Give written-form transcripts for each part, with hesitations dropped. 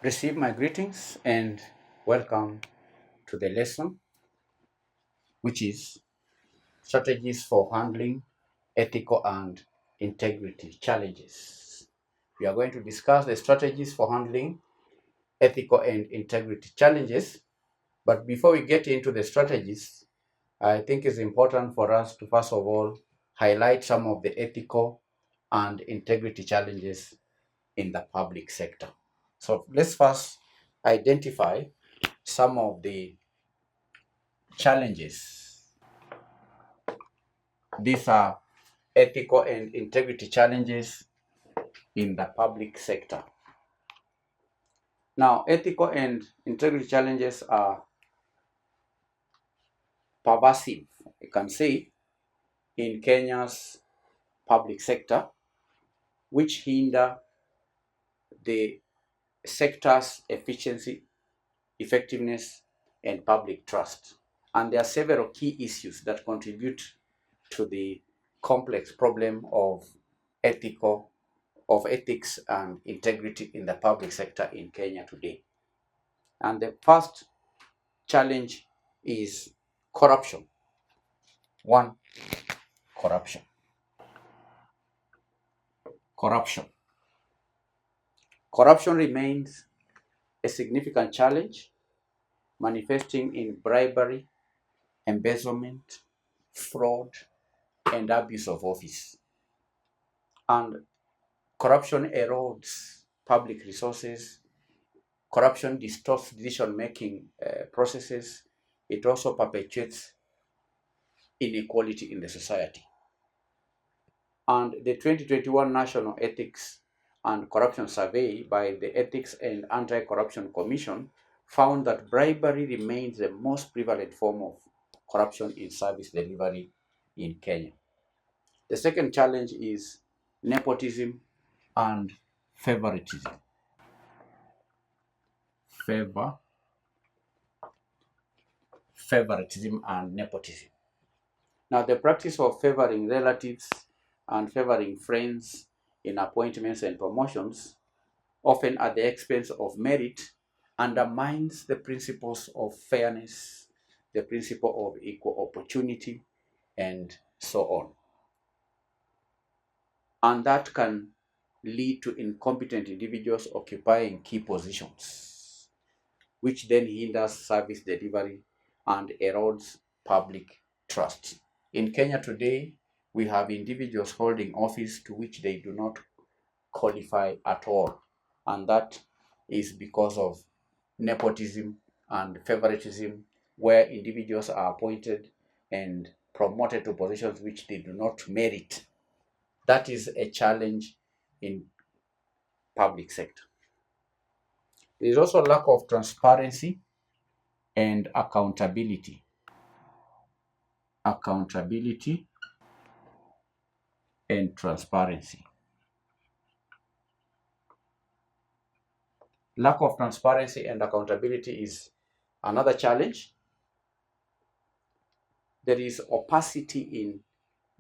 Receive my greetings and welcome to the lesson, which is strategies for handling ethical and integrity challenges. We are going to discuss the strategies for handling ethical and integrity challenges. But before we get into the strategies, I think it's important for us to first of all highlight some of the ethical and integrity challenges in the public sector. So let's first identify some of the challenges. These are ethical and integrity challenges in the public sector. Now, ethical and integrity challenges are pervasive, you can say, in Kenya's public sector, which hinder the sector's efficiency, effectiveness, and public trust. And there are several key issues that contribute to the complex problem of ethical of ethics and integrity in the public sector in Kenya today. And the first challenge is corruption. One, corruption. Corruption. Corruption remains a significant challenge, manifesting in bribery, embezzlement, fraud, and abuse of office. And corruption erodes public resources. Corruption distorts decision-making processes. It also perpetuates inequality in the society. And the 2021 National Ethics and Corruption Survey by the Ethics and Anti-Corruption Commission found that bribery remains the most prevalent form of corruption in service delivery in Kenya. The second challenge is nepotism and favoritism. Favoritism and nepotism. Now, the practice of favoring relatives and favoring friends in appointments and promotions, often at the expense of merit, undermines the principles of fairness, the principle of equal opportunity, and so on. And that can lead to incompetent individuals occupying key positions, which then hinders service delivery and erodes public trust. In Kenya today, we have individuals holding office to which they do not qualify at all, and that is because of nepotism and favoritism, where individuals are appointed and promoted to positions which they do not merit. That is a challenge in public sector. There is also lack of transparency and accountability. Accountability and transparency. Lack of transparency and accountability is another challenge. There is opacity in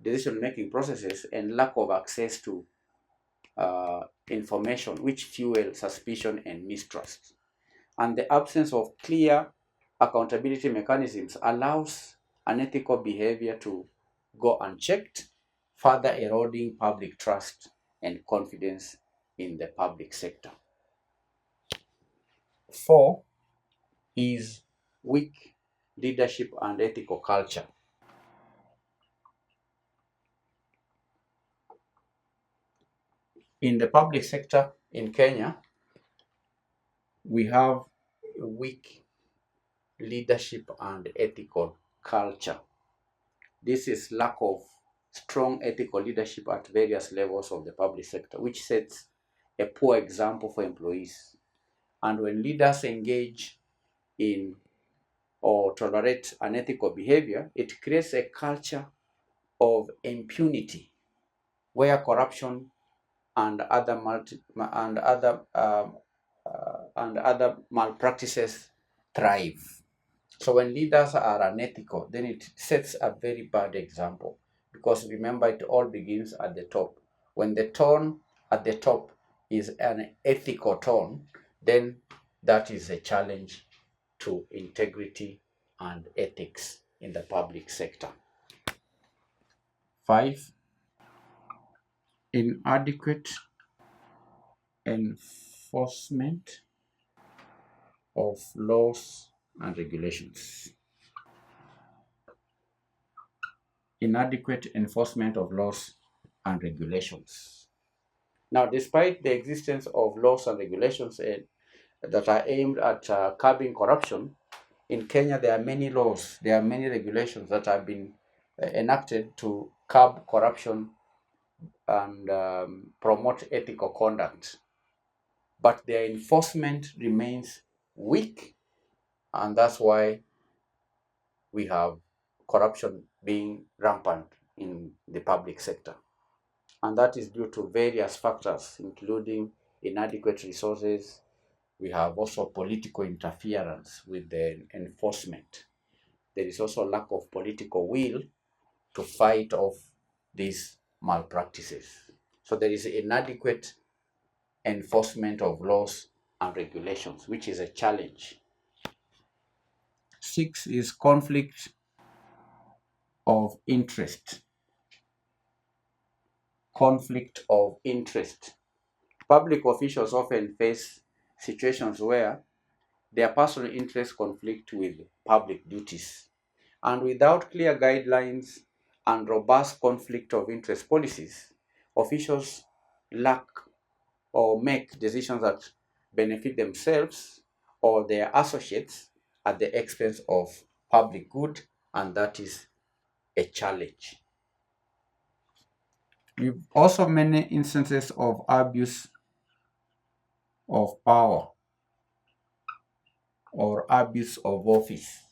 decision-making processes and lack of access to information, which fuel suspicion and mistrust. And the absence of clear accountability mechanisms allows unethical behavior to go unchecked, further eroding public trust and confidence in the public sector. 4 is weak leadership and ethical culture. In the public sector in Kenya, we have a weak leadership and ethical culture. This is lack of strong ethical leadership at various levels of the public sector, which sets a poor example for employees. And when leaders engage in or tolerate unethical behavior, it creates a culture of impunity where corruption and other malpractices thrive. So when leaders are unethical, then it sets a very bad example, because remember, it all begins at the top. When the tone at the top is an ethical tone, then that is a challenge to integrity and ethics in the public sector. 5. Inadequate enforcement of laws and regulations. Inadequate enforcement of laws and regulations. Now, despite the existence of laws and regulations that are aimed at curbing corruption, in Kenya there are many laws, there are many regulations that have been enacted to curb corruption and promote ethical conduct. But their enforcement remains weak, and that's why we have corruption being rampant in the public sector. And that is due to various factors, including inadequate resources. We have also political interference with the enforcement. There is also lack of political will to fight off these malpractices. So there is inadequate enforcement of laws and regulations, which is a challenge. 6 is conflict of interest. Conflict of interest. Public officials often face situations where their personal interests conflict with public duties. And without clear guidelines and robust conflict of interest policies, officials lack or make decisions that benefit themselves or their associates at the expense of public good, and that is a challenge. We've also many instances of abuse of power or abuse of office.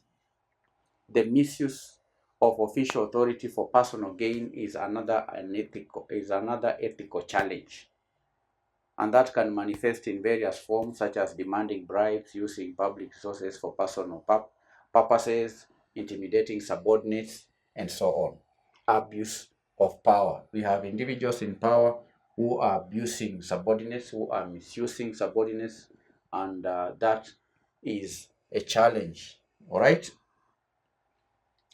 The misuse of official authority for personal gain is another ethical challenge, and that can manifest in various forms such as demanding bribes, using public resources for personal purposes, intimidating subordinates, and so on. Abuse of power. We have individuals in power who are abusing subordinates, who are misusing subordinates, and that is a challenge. All right?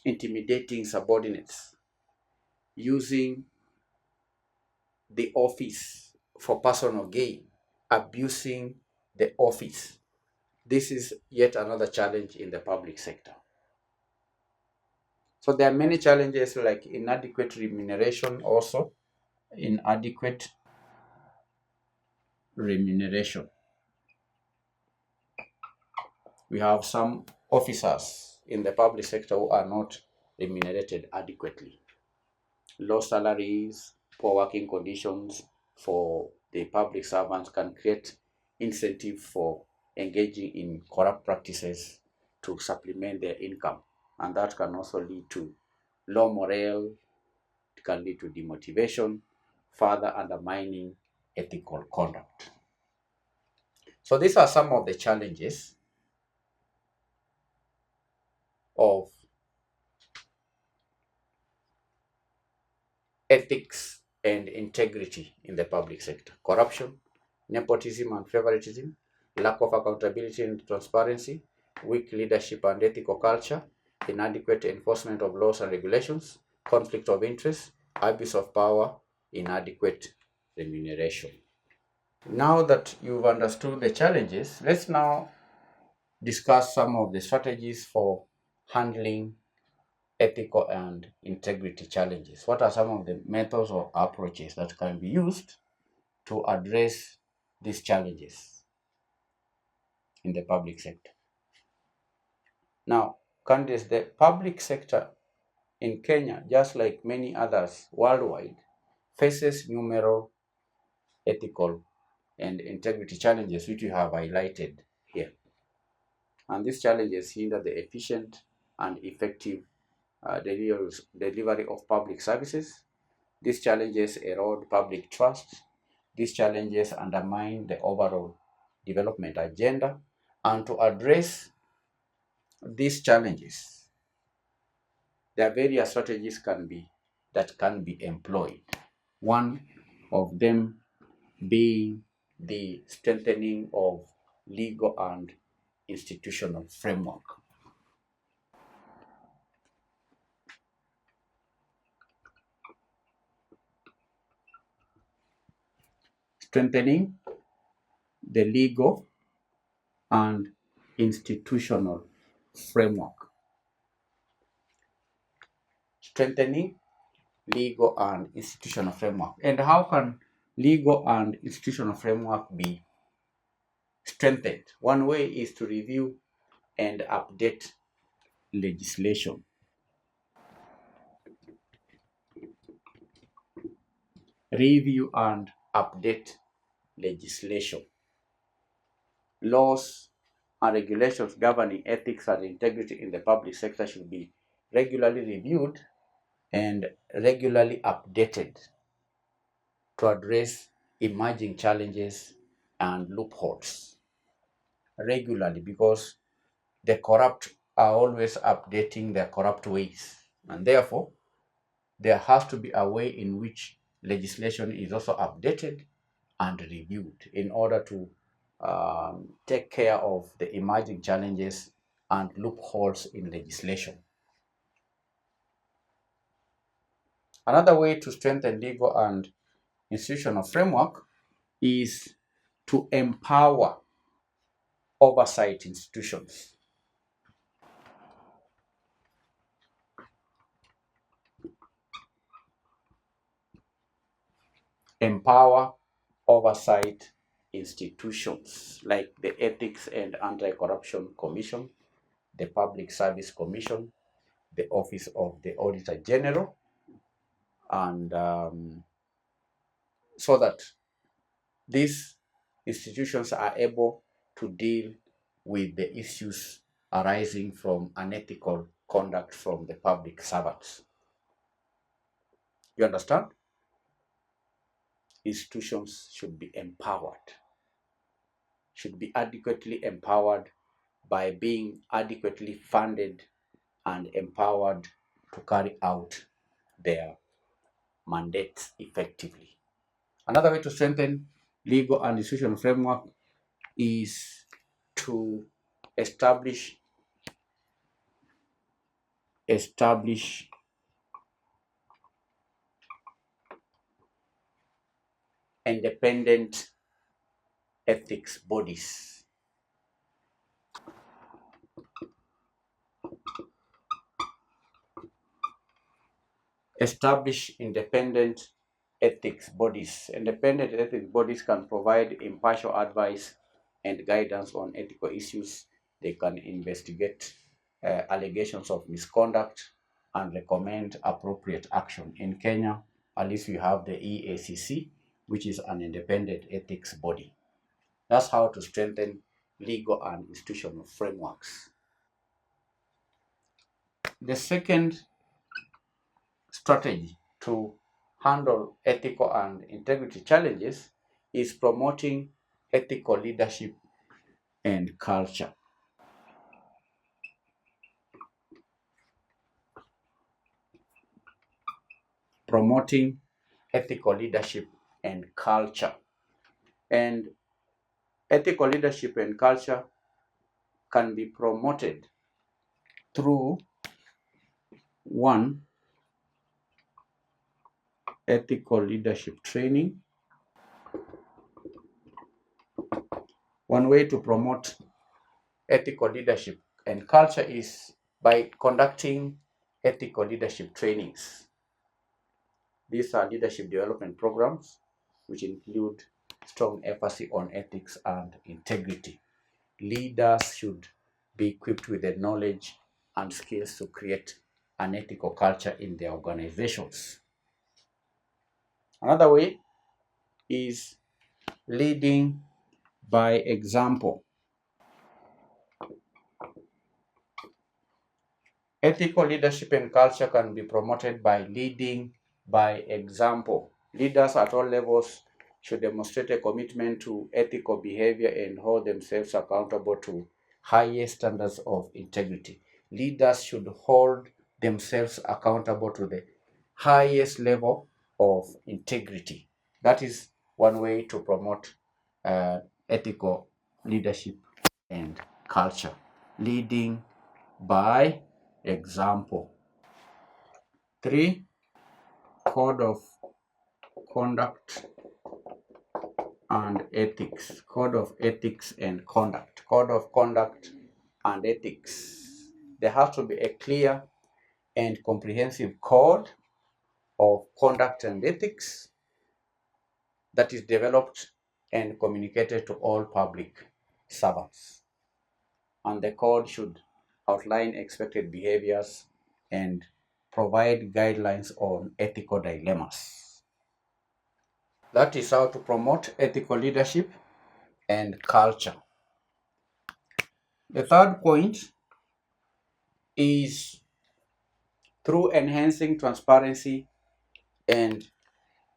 Intimidating subordinates, using the office for personal gain, abusing the office. This is yet another challenge in the public sector. So there are many challenges like inadequate remuneration also. Inadequate remuneration. We have some officers in the public sector who are not remunerated adequately. Low salaries, poor working conditions for the public servants can create incentive for engaging in corrupt practices to supplement their income, and that can also lead to low morale. It can lead to demotivation, further undermining ethical conduct. So these are some of the challenges of ethics and integrity in the public sector: corruption, nepotism and favoritism, lack of accountability and transparency, weak leadership and ethical culture, inadequate enforcement of laws and regulations, conflict of interest, abuse of power, inadequate remuneration. Now that you've understood the challenges, let's now discuss some of the strategies for handling ethical and integrity challenges. What are some of the methods or approaches that can be used to address these challenges in the public sector? Now, candidates, the public sector in Kenya, just like many others worldwide, faces numerous ethical and integrity challenges which we have highlighted here. And these challenges hinder the efficient and effective delivery of public services. These challenges erode public trust. These challenges undermine the overall development agenda. And to address these challenges, there are various strategies that can be employed. One of them being the strengthening of legal and institutional framework. Strengthening the legal and institutional framework. Strengthening legal and institutional framework. And how can legal and institutional framework be strengthened? One way is to review and update legislation. Review and update legislation. Laws and regulations governing ethics and integrity in the public sector should be regularly reviewed and regularly updated to address emerging challenges and loopholes regularly, because the corrupt are always updating their corrupt ways, and therefore there has to be a way in which legislation is also updated and reviewed in order to take care of the emerging challenges and loopholes in legislation. Another way to strengthen legal and institutional framework is to empower oversight institutions. Empower oversight institutions like the Ethics and Anti-Corruption Commission, the Public Service Commission, the Office of the Auditor General, and so that these institutions are able to deal with the issues arising from unethical conduct from the public servants. You understand? Institutions should be empowered, should be adequately empowered by being adequately funded and empowered to carry out their mandates effectively. Another way to strengthen legal and institutional framework is to establish independent ethics bodies. Establish independent ethics bodies. Independent ethics bodies can provide impartial advice and guidance on ethical issues. They can investigate allegations of misconduct and recommend appropriate action. In Kenya, at least we have the EACC, which is an independent ethics body. That's how to strengthen legal and institutional frameworks. The second strategy to handle ethical and integrity challenges is promoting ethical leadership and culture. Promoting ethical leadership and culture. And ethical leadership and culture can be promoted through one, ethical leadership training. One way to promote ethical leadership and culture is by conducting ethical leadership trainings. These are leadership development programs which include strong emphasis on ethics and integrity. Leaders should be equipped with the knowledge and skills to create an ethical culture in their organizations. Another way is leading by example. Ethical leadership and culture can be promoted by leading by example. Leaders at all levels should demonstrate a commitment to ethical behavior and hold themselves accountable to highest standards of integrity. Leaders should hold themselves accountable to the highest level of integrity. That is one way to promote ethical leadership and culture, leading by example. 3. Code of conduct and ethics. Code of ethics and conduct. Code of conduct and ethics. There has to be a clear and comprehensive code of conduct and ethics that is developed and communicated to all public servants. And the code should outline expected behaviors and provide guidelines on ethical dilemmas. That is how to promote ethical leadership and culture. The third point is through enhancing transparency and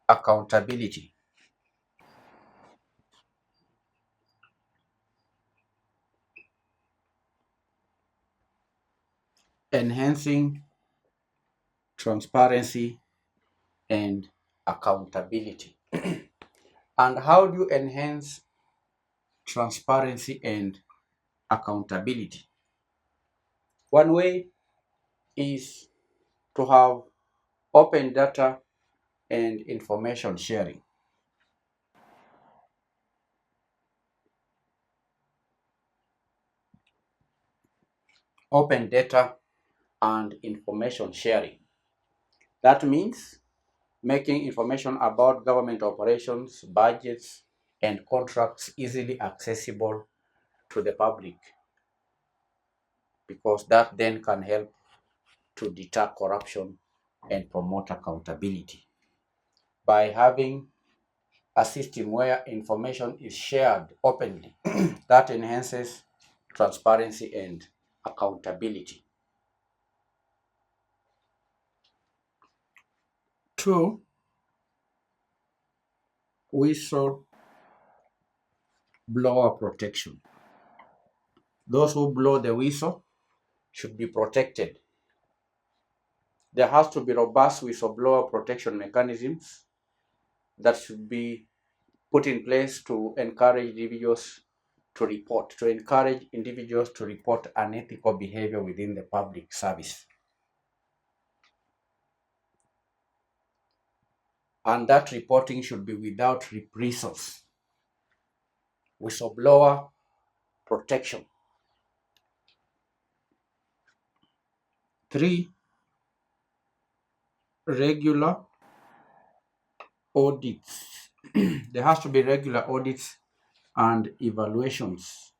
accountability. Enhancing transparency and accountability. And how do you enhance transparency and accountability? One way is to have open data and information sharing. Open data and information sharing. That means making information about government operations, budgets, and contracts easily accessible to the public, because that then can help to deter corruption and promote accountability. By having a system where information is shared openly, that enhances transparency and accountability. 2. Whistleblower protection. Those who blow the whistle should be protected. There has to be robust whistleblower protection mechanisms that should be put in place to encourage individuals to report unethical behavior within the public service. And that reporting should be without reprisals. Whistleblower protection. 3. Regular audits. There has to be regular audits and evaluations.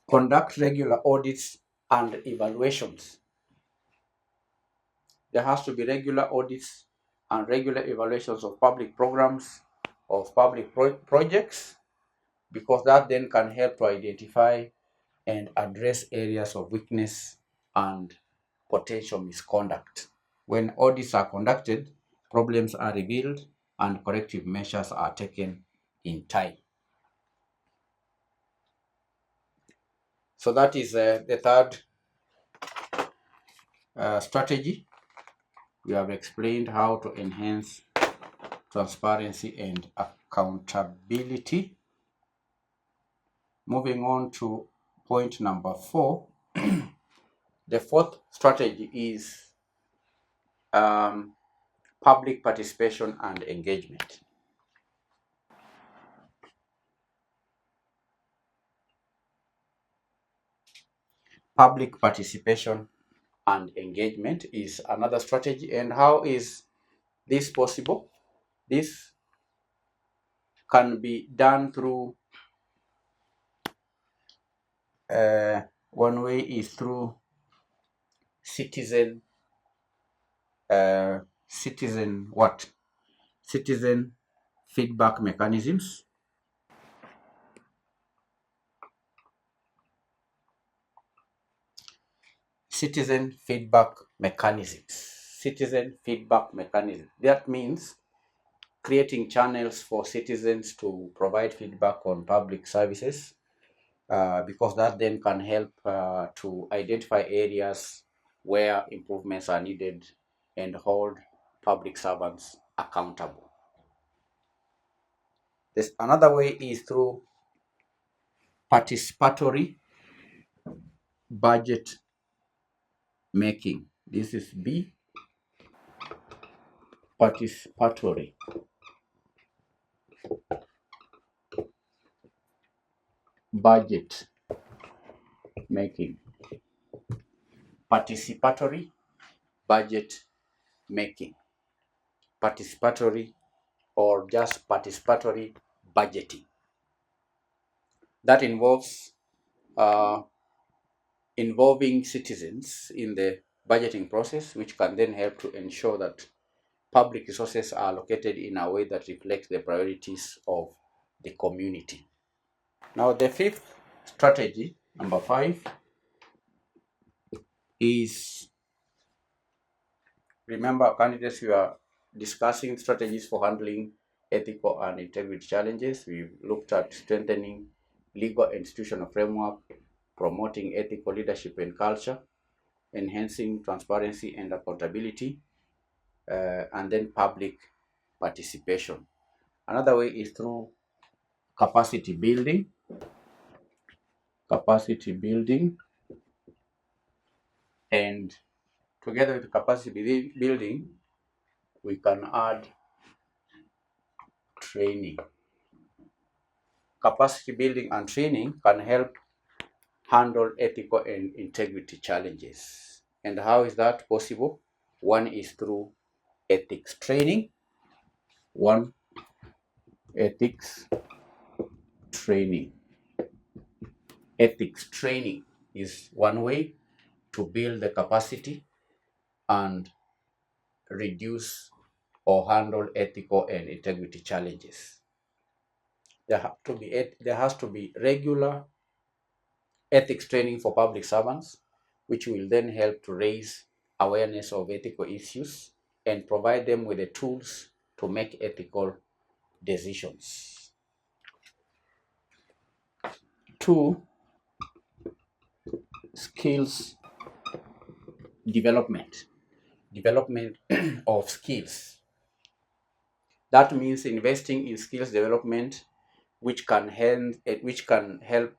Conduct regular audits and evaluations. There has to be regular audits and regular evaluations of public programs, of public projects, because that then can help to identify and address areas of weakness and potential misconduct. When audits are conducted, problems are revealed and corrective measures are taken in time. So that is the third strategy. We have explained how to enhance transparency and accountability. Moving on to point number 4. The fourth strategy is public participation and engagement. Public participation and engagement is another strategy. And how is this possible? This can be done through one way is through citizen feedback mechanisms. Citizen feedback mechanisms. That means creating channels for citizens to provide feedback on public services, because that then can help to identify areas where improvements are needed and hold public servants accountable. This another way is through participatory budget making. This is B, participatory budget making. Participatory budget making. Participatory or just participatory budgeting. That involves involving citizens in the budgeting process, which can then help to ensure that public resources are allocated in a way that reflects the priorities of the community. Now, the fifth strategy, number 5, is, remember, candidates, we are discussing strategies for handling ethical and integrity challenges. We've looked at strengthening legal and institutional framework, promoting ethical leadership and culture, enhancing transparency and accountability, and then public participation. Another way is through capacity building. And together with capacity building, we can add training. Capacity building and training can help handle ethical and integrity challenges. And how is that possible? One is through ethics training. Ethics training is one way to build the capacity and reduce or handle ethical and integrity challenges. There has to be regular ethics training for public servants, which will then help to raise awareness of ethical issues and provide them with the tools to make ethical decisions. 2, skills development of skills. That means investing in skills development, which can help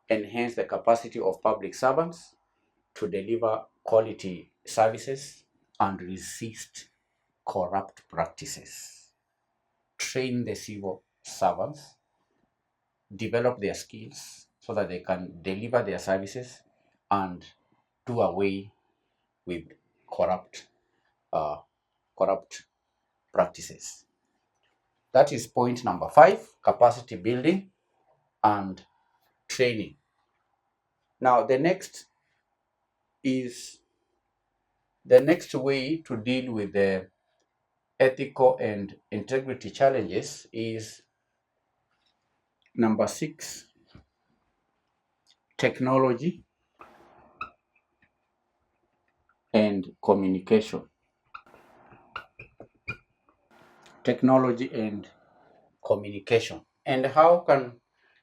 enhance the capacity of public servants to deliver quality services and resist corrupt practices. Train the civil servants, develop their skills so that they can deliver their services and do away with corrupt practices. That is point number 5, capacity building and training. Now, the next way to deal with the ethical and integrity challenges is number 6, technology and communication. Technology and communication. And how can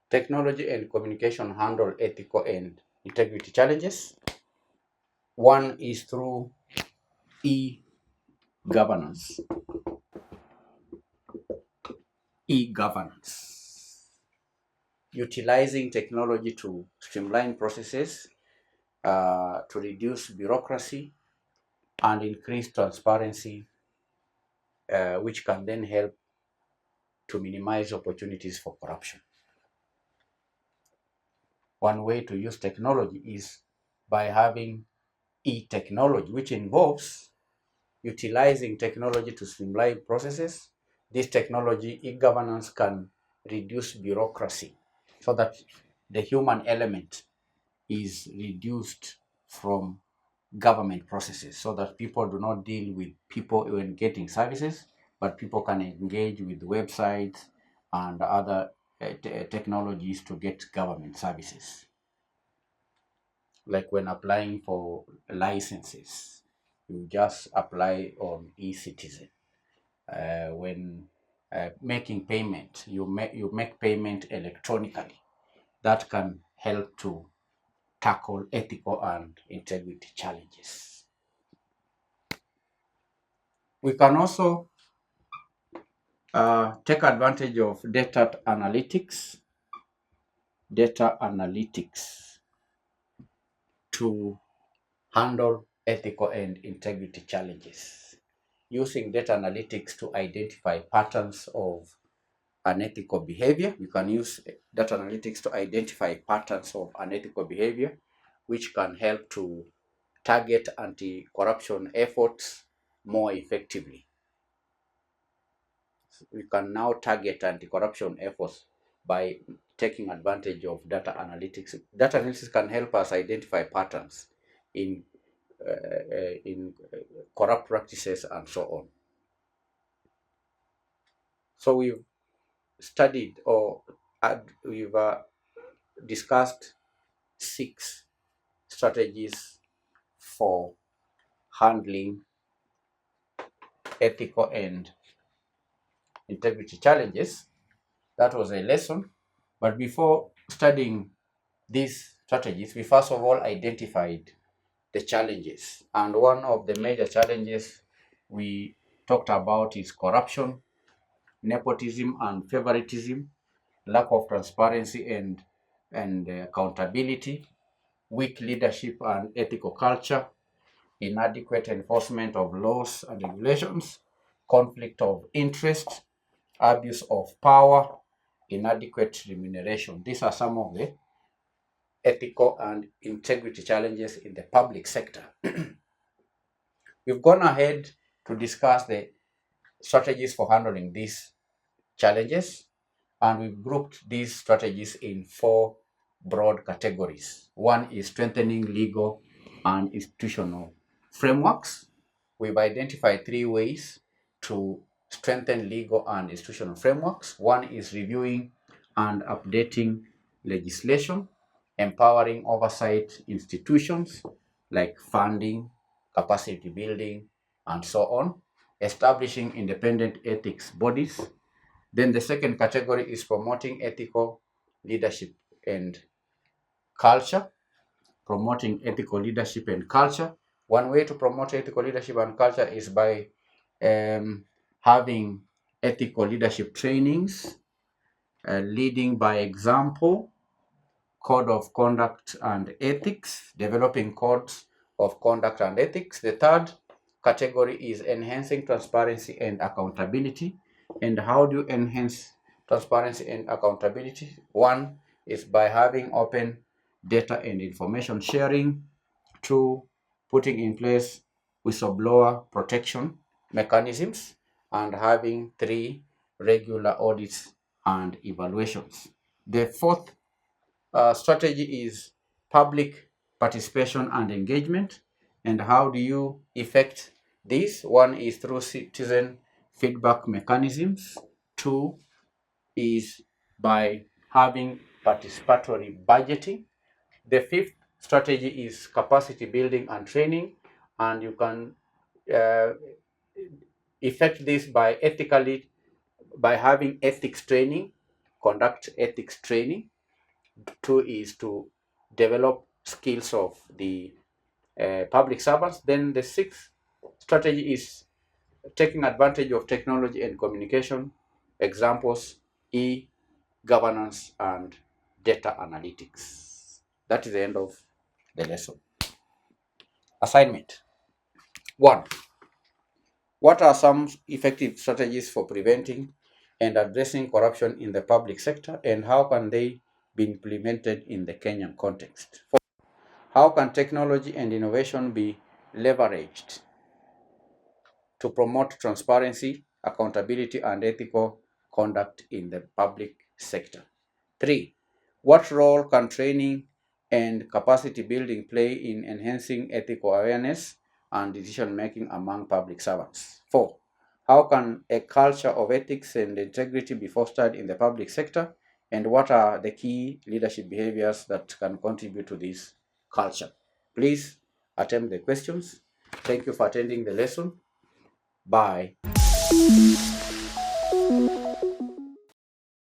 technology and communication handle ethical and integrity challenges? One is through e-governance. Utilizing technology to streamline processes, to reduce bureaucracy and increase transparency, which can then help to minimize opportunities for corruption. One way to use technology is by having e-technology, which involves utilizing technology to streamline processes. This technology, e-governance, can reduce bureaucracy so that the human element is reduced from government processes, so that people do not deal with people when getting services, but people can engage with websites and other technologies to get government services. Like when applying for licenses, you just apply on eCitizen. When making payment, you make payment electronically. That can help to tackle ethical and integrity challenges. We can also take advantage of data analytics to handle ethical and integrity challenges. Using data analytics to identify patterns of unethical behavior. You can use data analytics to identify patterns of unethical behavior, which can help to target anti-corruption efforts more effectively. We can now target anti-corruption efforts by taking advantage of data analytics. Data analytics can help us identify patterns in corrupt practices and so on. So we've studied or we've discussed 6 strategies for handling ethical and integrity challenges. That was a lesson. But before studying these strategies, we first of all identified the challenges. And one of the major challenges we talked about is corruption, nepotism and favoritism, lack of transparency and accountability, weak leadership and ethical culture, inadequate enforcement of laws and regulations, conflict of interest, abuse of power, inadequate remuneration. These are some of the ethical and integrity challenges in the public sector. We've gone ahead to discuss the strategies for handling these challenges, and we've grouped these strategies in 4 broad categories. One is strengthening legal and institutional frameworks. We've identified 3 ways to strengthen legal and institutional frameworks. One is reviewing and updating legislation, empowering oversight institutions like funding, capacity building, and so on, establishing independent ethics bodies. Then the second category is promoting ethical leadership and culture. Promoting ethical leadership and culture. One way to promote ethical leadership and culture is by having ethical leadership trainings, leading by example, code of conduct and ethics, developing codes of conduct and ethics. The third category is enhancing transparency and accountability. And how do you enhance transparency and accountability? One is by having open data and information sharing. 2, putting in place whistleblower protection mechanisms. And having 3, regular audits and evaluations. The fourth strategy is public participation and engagement. And how do you effect this? One is through citizen feedback mechanisms. 2 is by having participatory budgeting. The fifth strategy is capacity building and training, and you can effect this by having ethics training, conduct ethics training. 2 is to develop skills of the public servants. Then the sixth strategy is taking advantage of technology and communication. Examples: e-governance and data analytics. That is the end of the lesson. Assignment 1. What are some effective strategies for preventing and addressing corruption in the public sector, and how can they be implemented in the Kenyan context? 4. How can technology and innovation be leveraged to promote transparency, accountability, and ethical conduct in the public sector? 3. What role can training and capacity building play in enhancing ethical awareness and decision making among public servants? 4. How can a culture of ethics and integrity be fostered in the public sector? And what are the key leadership behaviors that can contribute to this culture? Please attempt the questions. Thank you for attending the lesson. Bye.